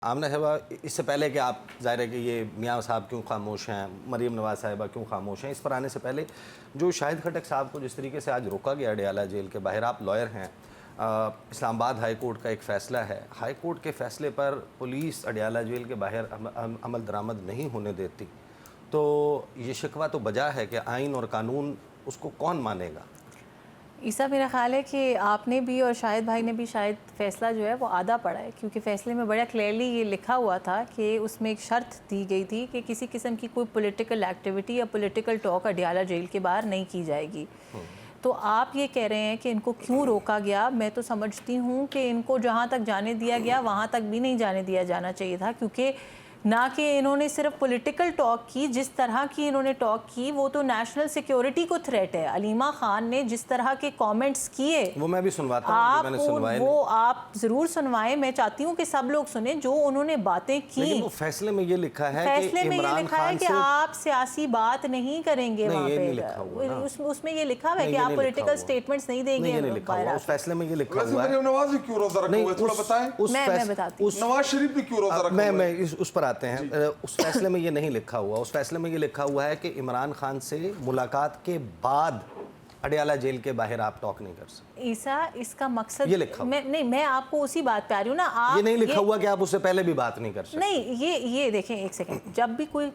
آمنہ صاحبہ اس سے پہلے کہ آپ ظاہر ہے کہ یہ میاں صاحب کیوں خاموش ہیں، مریم نواز صاحبہ کیوں خاموش ہیں، اس پر آنے سے پہلے جو شاہد خٹک صاحب کو جس طریقے سے آج روکا گیا اڈیالہ جیل کے باہر، آپ لائر ہیں، اسلام آباد ہائی کورٹ کا ایک فیصلہ ہے، ہائی کورٹ کے فیصلے پر پولیس اڈیالہ جیل کے باہر عمل درآمد نہیں ہونے دیتی، تو یہ شکوہ تو بجا ہے کہ آئین اور قانون اس کو کون مانے گا؟ عیسیٰ میرا خیال ہے کہ آپ نے بھی اور شاہد بھائی نے بھی شاید فیصلہ جو ہے وہ آدھا پڑھا ہے، کیونکہ فیصلے میں بڑا کلیئرلی یہ لکھا ہوا تھا کہ اس میں ایک شرط دی گئی تھی کہ کسی قسم کی کوئی پولیٹیکل ایکٹیویٹی یا پولیٹیکل ٹاک اڈیالہ جیل کے باہر نہیں کی جائے گی۔ تو آپ یہ کہہ رہے ہیں کہ ان کو کیوں روکا گیا، میں تو سمجھتی ہوں کہ ان کو جہاں تک جانے دیا گیا وہاں تک بھی نہیں جانے دیا جانا چاہیے تھا، کیونکہ نہ کہ انہوں نے صرف پولیٹیکل ٹاک کی، جس طرح کی انہوں نے ٹاک کی وہ تو نیشنل سیکیورٹی کو تھریٹ ہے۔ علیمہ خان نے جس طرح کے کامنٹس کیے وہ میں بھی سنواتا ہوں، میں نے سنوائے نہیں، وہ آپ ضرور سنوائیں، میں چاہتی ہوں کہ سب لوگ سنیں جو انہوں نے باتیں کی۔ لیکن وہ فیصلے میں یہ لکھا ہے فیصلے میں یہ لکھا ہے کہ آپ سیاسی بات نہیں کریں گے وہاں پہ، اس میں یہ لکھا ہے کہ آپ پولیٹیکل سٹیٹمنٹس نہیں دیں گے۔ اس فیصلے میں یہ لکھا ہوا ہے، مریم نواز بھی کیوں روزہ رکھا ہوا ہے تھوڑا بتائیں، میں بتاتی ہوں، نواز شریف بھی کیوں روزہ رکھا ہوا ہے؟ میں اس پر آتے ہیں۔ اس فیصلے میں یہ نہیں لکھا ہوا، اس فیصلے میں یہ لکھا ہوا ہے کہ عمران خان سے ملاقات کے بعد اڈیالہ جیل کے باہر آپ ٹاک نہیں کر سکتے۔ عیسیٰ اس کا مقصد یہ لکھا ہوا نہیں، میں آپ کو اسی بات پہ آ رہی ہوں نا، یہ نہیں لکھا ہوا کہ آپ اس سے پہلے بھی بات نہیں کر سکتے۔ نہیں، یہ دیکھیں ایک سیکنڈ، جب بھی کوئی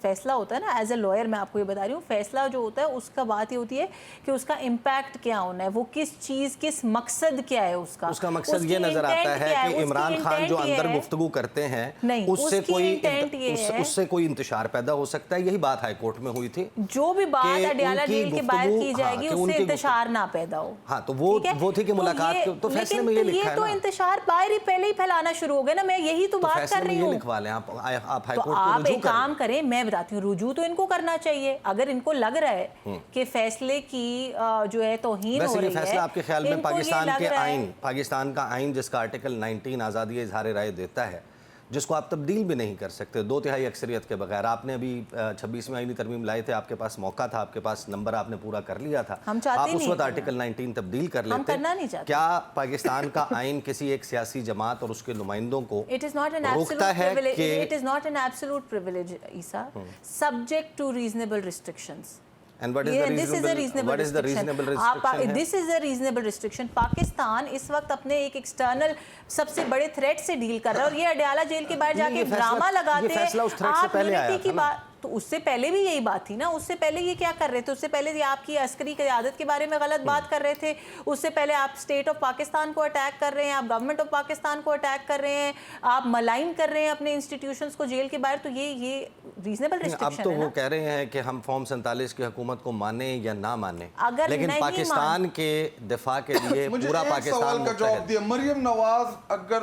فیصلہ ہوتا ہے نا، ایز اے لائر میں آپ کو یہ بتا رہی ہوں، فیصلہ جو ہوتا ہے اس کا بات یہ ہوتی ہے کہ اس کا امپیکٹ کیا ہونا ہے، وہ کس چیز، کس مقصد کیا ہے اس کا مقصد یہ نظر آتا ہے کہ عمران خان جو اندر گفتگو کرتے ہیں اس سے کوئی انتشار پیدا ہو سکتا ہے، یہی بات ہائی کورٹ میں ہوئی تھی، جو بھی بات اڈیالہ جیل کے باہر کی جائے گی اس سے انتشار نہ پیدا ہو۔ ہاں تو وہ تھی کہ ملاقات تو فیصلے میں یہ لکھا ہے نا، یہ تو انتشار باہر ہی پہلے ہی پھیلانا شروع ہو گیا نا، میں یہی تو بات کر رہی ہوں۔ یہ لکھوا لیں آپ ہائی تو کورٹ کو آپ رجوع ایک کام کریں، میں بتاتی ہوں، رجوع تو ان کو کرنا چاہیے اگر ان کو لگ رہا ہے کہ فیصلے کی جو ہے توہین ہو رہی ہے۔ ویسے یہ فیصلہ آپ کے خیال میں پاکستان کا آئین جس کا آرٹیکل 19 آزادی اظہار رائے دیتا ہے، جس کو آپ تبدیل بھی نہیں کر سکتے 2/3 اکثریت کے بغیر، آپ نے ابھی 26ویں آئینی ترمیم لائے تھے، آپ کے پاس موقع تھا، آپ کے پاس نمبر آپ نے پورا کر لیا تھا، آپ اس وقت آرٹیکل 19 تبدیل کر لیتے۔ کیا پاکستان کا آئین کسی ایک سیاسی جماعت اور اس کے نمائندوں کو روکتا ہے کہ It is not an absolute privilege, Isa, subject to reasonable restrictions. And what is the reasonable restriction? This is a reasonable restriction. Pakistan اس وقت اپنے ایک ایکسٹرنل سب سے بڑے تھریٹ سے ڈیل کر رہا ہے، اور یہ اڈیالہ جیل کے باہر جا کے ڈرامہ لگاتے ہیں۔ آپ یونٹی کی بات تو اس سے پہلے بھی یہی بات تھی نا، اس سے پہلے یہ کیا کر رہے تھے، اس سے پہلے یہ آپ کی عسکری قیادت کے بارے میں غلط بات کر رہے تھے، اس سے پہلے آپ اسٹیٹ آف پاکستان کو اٹیک کر رہے ہیں، آپ گورنمنٹ آف پاکستان کو اٹیک کر رہے ہیں، آپ ملائن کر رہے ہیں اپنے انسٹیٹیوشنز کو جیل کے باہر، تو یہ ریزنیبل ریسٹرکشن ہے نا۔ اب تو وہ کہہ رہے ہیں کہ ہم فارم 47 کی حکومت کو مانیں یا نہ مانیں، لیکن پاکستان کے دفاع کے لیے پورا پاکستان سوال کا جواب دیا۔ مریم نواز اگر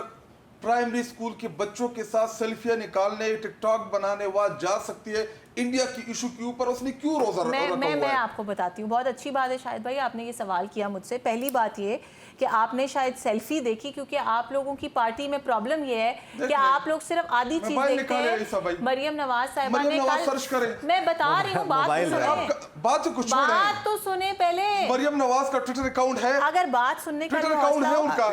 پرائمری اسکول کے بچوں کے ساتھ سیلفیاں نکالنے، ٹک ٹاک بنانے وہاں جا سکتی ہے، انڈیا کی ایشو کے اوپر اس نے کیوں روزہ رکھا ہوا ہے؟ میں آپ کو بتاتی ہوں، بہت اچھی بات ہے شاہد بھائی، آپ نے یہ سوال کیا مجھ سے۔ پہلی بات یہ کہ آپ نے شاید سیلفی دیکھی، کیونکہ آپ لوگوں کی پارٹی میں پرابلم یہ ہے کہ آپ لوگ صرف آدھی چیز دیکھتے ہیں۔ مریم نواز صاحبہ نے کل، میں بتا رہی ہوں، بات تو سنیں پہلے۔ مریم نواز کا ٹویٹر اکاؤنٹ ہے، اگر بات سننے کا ٹویٹر اکاؤنٹ ہے ان کا،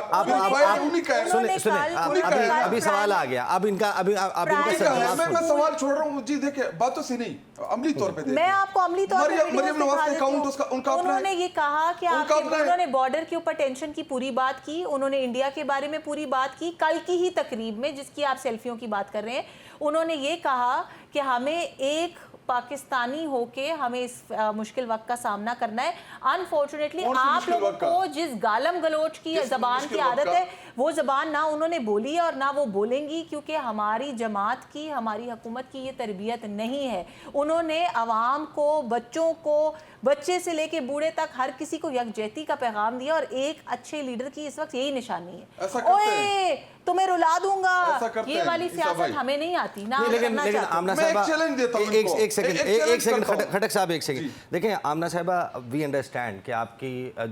ابھی سوال آ گیا، اب ان کا میں سوال چھوڑ رہا ہوں جی، دیکھیں باتوں سے نہیں، عملی طور پہ میں آپ کو عملی طور پہ مریم نواز کا اکاؤنٹ ان کا اپنا ہے۔ انہوں نے یہ کہا کہ انہوں نے بارڈر کے اوپر ٹینشن کی پوری بات کی، انہوں نے انڈیا کے بارے میں پوری بات کی۔ کل کی ہی تقریب میں جس کی آپ سیلفیوں کی بات کر رہے ہیں، انہوں نے یہ کہا کہ ہمیں ایک پاکستانی ہو کے ہمیں اس مشکل وقت کا سامنا کرنا ہے۔ انفارچونیٹلی آپ لوگوں کو جس گالم گلوچ کی زبان کی عادت ہے، وہ زبان نہ انہوں نے بولی ہے اور نہ وہ بولیں گی، کیونکہ ہماری جماعت کی، ہماری حکومت کی یہ تربیت نہیں ہے۔ انہوں نے عوام کو، بچوں کو، بچے سے لے کے بوڑھے تک ہر کسی کو یکجہتی کا پیغام دیا، اور ایک اچھے لیڈر کی اس وقت یہی نشانی ہے۔ اوئے تمہیں رلا دوں گا، یہ والی سیاست ہمیں نہیں آتی نا۔ لیکن آمنہ صاحبہ ایک سیکنڈ، خٹک صاحب ایک سیکنڈ دیکھیں، آمنہ صاحبہ وی انڈرسٹینڈ کہ آپ کی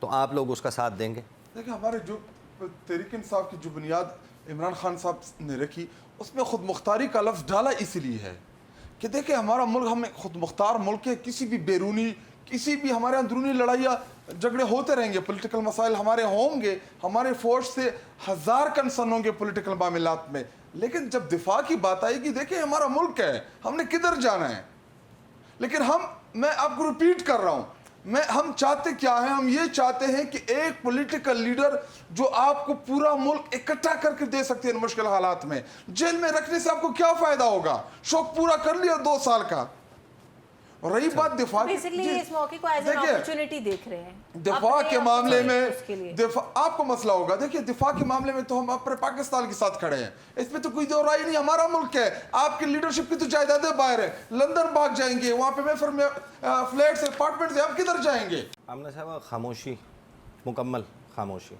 تو آپ لوگ اس کا ساتھ دیں گے؟ دیکھیں ہمارے جو تحریک انصاف کی جو بنیاد عمران خان صاحب نے رکھی اس میں خود مختاری کا لفظ ڈالا اس لیے ہے کہ دیکھیں ہمارا ملک ہم خود مختار ملک ہے. کسی بھی بیرونی کسی بھی ہمارے اندرونی لڑائیاں جھگڑے ہوتے رہیں گے, پولیٹیکل مسائل ہمارے ہوں گے, ہمارے فوج سے 1000 کنسرن ہوں گے پولیٹیکل معاملات میں, لیکن جب دفاع کی بات آئے گی دیکھیں ہمارا ملک ہے, ہم نے کدھر جانا ہے. لیکن میں آپ کو ریپیٹ کر رہا ہوں, ہم چاہتے کیا ہیں؟ ہم یہ چاہتے ہیں کہ ایک پولیٹیکل لیڈر جو آپ کو پورا ملک اکٹھا کر کے دے سکتے ہیں ان مشکل حالات میں. جیل میں رکھنے سے آپ کو کیا فائدہ ہوگا؟ شوق پورا کر لیا 2 سال کا. اور رہی بات دفاع کی, اس موقع کو ایز این اپرچونٹی دیکھ رہے ہیں دفاع کے معاملے میں. آپ کو مسئلہ ہوگا, دیکھیں دفاع کے معاملے میں تو ہم اپنے پاکستان کے ساتھ کھڑے ہیں, اس میں تو کوئی دو رائے نہیں. ہمارا ملک ہے, آپ کی لیڈرشپ کی تو جائیدادیں باہر ہیں, لندن بھاگ جائیں گے, وہاں پہ میفر میں فلیٹس اپارٹمنٹس ہیں, آپ کدھر جائیں گے؟ آمنہ صاحبہ خاموشی, مکمل خاموشی.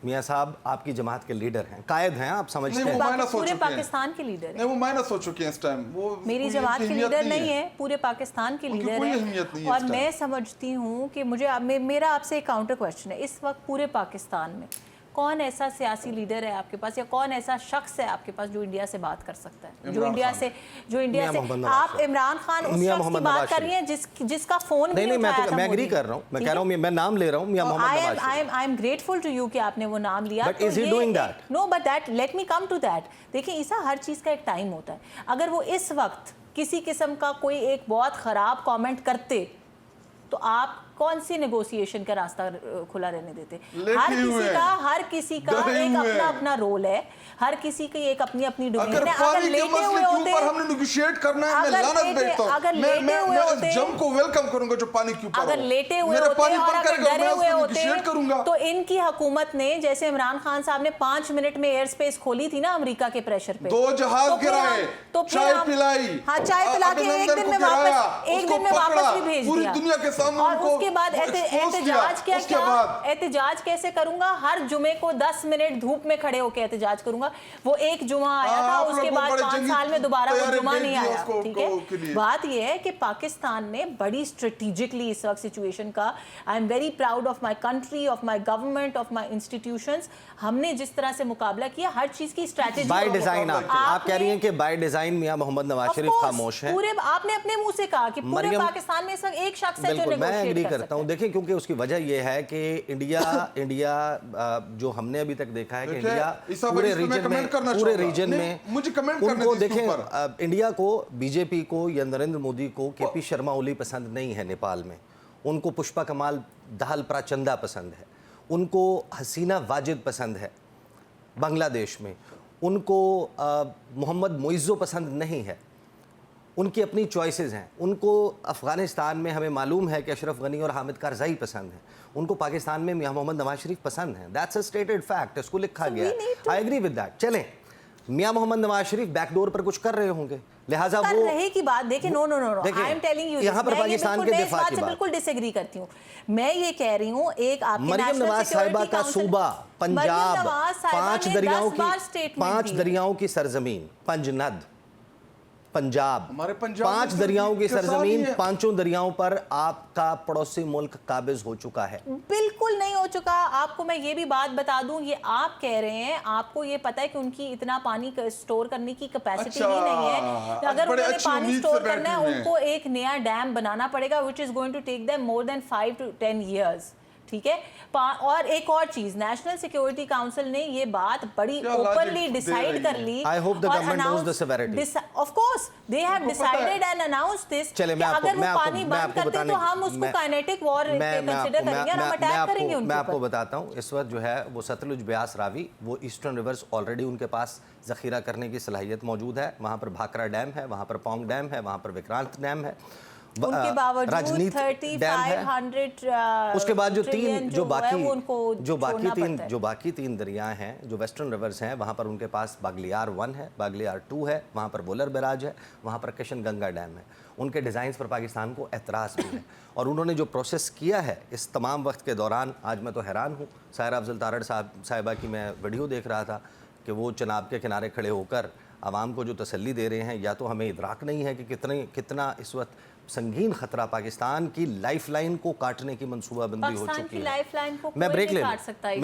میاں صاحب آپ کی جماعت کے لیڈر ہیں, قائد ہیں, آپ سمجھتے ہیں پورے پاکستان کے لیڈر نہیں, وہ مائنس ہو چکے ہیں اس ٹائم. وہ میری جماعت کے لیڈر نہیں ہے, پورے پاکستان کے لیڈر ہیں. اور میں سمجھتی ہوں کہ میرا آپ سے ایک کاؤنٹر کوشچن ہے, اس وقت پورے پاکستان میں کون ایسا سیاسی لیڈر ہے آپ کے پاس, یا کون ایسا شخص ہے آپ کے پاس جو انڈیا سے بات کر سکتا ہے, جو انڈیا سے آپ عمران خان اس شخص کی بات کر رہی ہیں جس کا فون بھی نہیں اٹھایا تھا. میں ایگری کر رہا ہوں, میں کہہ رہا ہوں, میں نام لے رہا ہوں, میاں محمد Nawaz Sharif. I am grateful to you کہ آپ نے وہ نام لیا. But is he doing that? No, but let me come to that. دیکھیں عیسیٰ, ہر چیز کا ایک ٹائم ہوتا ہے. اگر وہ اس وقت کسی قسم کا کوئی ایک بہت خراب کامنٹ کرتے تو آپ کون سی نیگوسیشن کا راستہ کھلا رہنے دیتے؟ ہر کسی کا ایک اپنا اپنا رول ہے, ہر کسی کی ایک اپنی اپنی ڈومین ہے. اگر لیٹے ہوئے ہوتے, ہم نے نیگوشیٹ کرنا ہے, میں لعنت بھیجتا ہوں, میں جنگ کو ویلکم کروں گا جو پانی کے اوپر. اگر لیٹے ہوئے ہوتے اور اگر ڈرے ہوئے ہوتے تو ان کی حکومت نے, جیسے عمران خان صاحب نے 5 منٹ میں ایئر سپیس کھولی تھی نا امریکہ کے پریشر پہ, 2 جہاز گرائے, چائے پلائی, ہاں چائے پلا کے ایک دن میں واپس بھی بھیج دیا, پوری دنیا کے سامنے. اور اس کے بعد احتجاج کیسے کروں گا؟ ہر جمعے کو 10 منٹ دھوپ میں کھڑے ہو کے احتجاج کروں گا. وہ ایک جمعہ آیا تھا, اس کے بعد 5 سال میں دوبارہ وہ جمعہ نہیں آیا. ٹھیک ہے, بات یہ ہے کہ پاکستان نے بڑی اسٹریٹجکلی اس وقت سچویشن کا, I am very proud of my country, of my government, of my institutions. ہم نے جس طرح سے مقابلہ کیا, ہر چیز کی اسٹریٹجی بائی ڈیزائن. آپ کہہ رہی ہیں کہ بائی ڈیزائن میاں محمد نواز شریف خاموش ہیں. آپ نے اپنے منہ سے کہا کہ پورے پاکستان میں اس وقت ایک شخص ہے جو نیگوشیٹ کر سکتا ہے. میں ایگری کرتا ہوں. دیکھیں کیونکہ اس کی وجہ یہ ہے کہ انڈیا جو ہم نے ابھی تک دیکھا ہے کہ انڈیا پورے ریجن میں ان کو دیکھیں, انڈیا کو, بی جے پی کو یا نریندر مودی کو کے پی شرما اولی پسند نہیں ہے نیپال میں, ان کو پشپا کمال دہل پراچندہ پسند ہے, ان کو حسینہ واجد پسند ہے بنگلہ دیش میں, ان کو محمد معزو پسند نہیں ہے. ان کی اپنی چوائسز ہیں. ان کو افغانستان میں ہمیں معلوم ہے کہ اشرف غنی اور حامد کارزائی پسند ہیں, ان کو پاکستان میں میاں محمد نواز شریف پسند ہیں. دیٹس اے اسٹیٹڈ فیکٹ, اس کو لکھا گیا ہے. I agree with that. چلیں, میاں محمد نواز شریف بیک ڈور پر کچھ کر رہے ہوں گے, لہٰذا وہ رہے کی بات دیکھیں. نو آئی ایم ٹیلنگ یو, یہاں پر پاکستان کے دفاع کی بات بالکل ڈس ایگری کرتی ہوں. میں یہ کہہ رہی ہوں, ایک آپ کے مریم نواز صاحبہ کا صوبہ پنجاب, 5 دریاؤں کی سرزمین, پنجند پنجاب, 5 دریاؤں کی سرزمین, 5 دریاؤں پر آپ کا پڑوسی ملک قابض ہو چکا ہے. بالکل نہیں ہو چکا. آپ کو میں یہ بھی بات بتا دوں, یہ آپ کہہ رہے ہیں, آپ کو یہ پتا ہے کہ ان کی اتنا پانی سٹور کرنے کی کیپیسٹی ہی نہیں ہے. اگر انہوں نے پانی سٹور کرنا ہے, ان کو ایک نیا ڈیم بنانا پڑے گا, which is going to take them more than 5 to 10 years. ٹھیک ہے. اور ایک اور چیز, نیشنل سیکیورٹی کاؤنسل نے یہ بات بڑی اوپنلی ڈیسائیڈ کر لی. I hope the government knows the severity. Of course they have decided and announced this کہ اگر وہ پانی بند کرتے تو ہم اس کو کائنیٹک وار کنسیڈر کریں گے اور ہم اٹیک کریں گے ان کے اوپر. میں آپ کو بتاتا ہوں, اس وقت جو ہے وہ ستلج بیاس راوی, وہ ایسٹرن ریورز آلریڈی ان کے پاس ذخیرہ کرنے کی صلاحیت موجود ہے. وہاں پر بھاکرا ڈیم ہے, وہاں پر پونگ ڈیم ہے, وہاں پر وکرانت ڈیم ہے, ان کے باوجود 3500 اس کے بعد جو باقی 3 دریا ہیں جو ویسٹرن ریورز ہیں, وہاں پر ان کے پاس باگلیار 1 ہے, باگلیار 2 ہے, وہاں پر بولر بیراج ہے, وہاں پر کشن گنگا ڈیم ہے. ان کے ڈیزائنز پر پاکستان کو اعتراض بھی ہے, اور انہوں نے جو پروسیس کیا ہے اس تمام وقت کے دوران, آج میں تو حیران ہوں. سائرہ افضل تارڑ صاحبہ کی میں ویڈیو دیکھ رہا تھا کہ وہ چناب کے کنارے کھڑے ہو کر عوام کو جو تسلی دے رہے ہیں، یا تو ہمیں ادراک نہیں ہے کہ کتنا اس وقت سنگین خطرہ پاکستان کی لائف لائن کو کاٹنے کی منصوبہ بندی ہو پاکستان چکی کی ہے۔ لائف لائن کو میں کوئی بریک نہیں لے لوں۔ کاٹ سکتا۔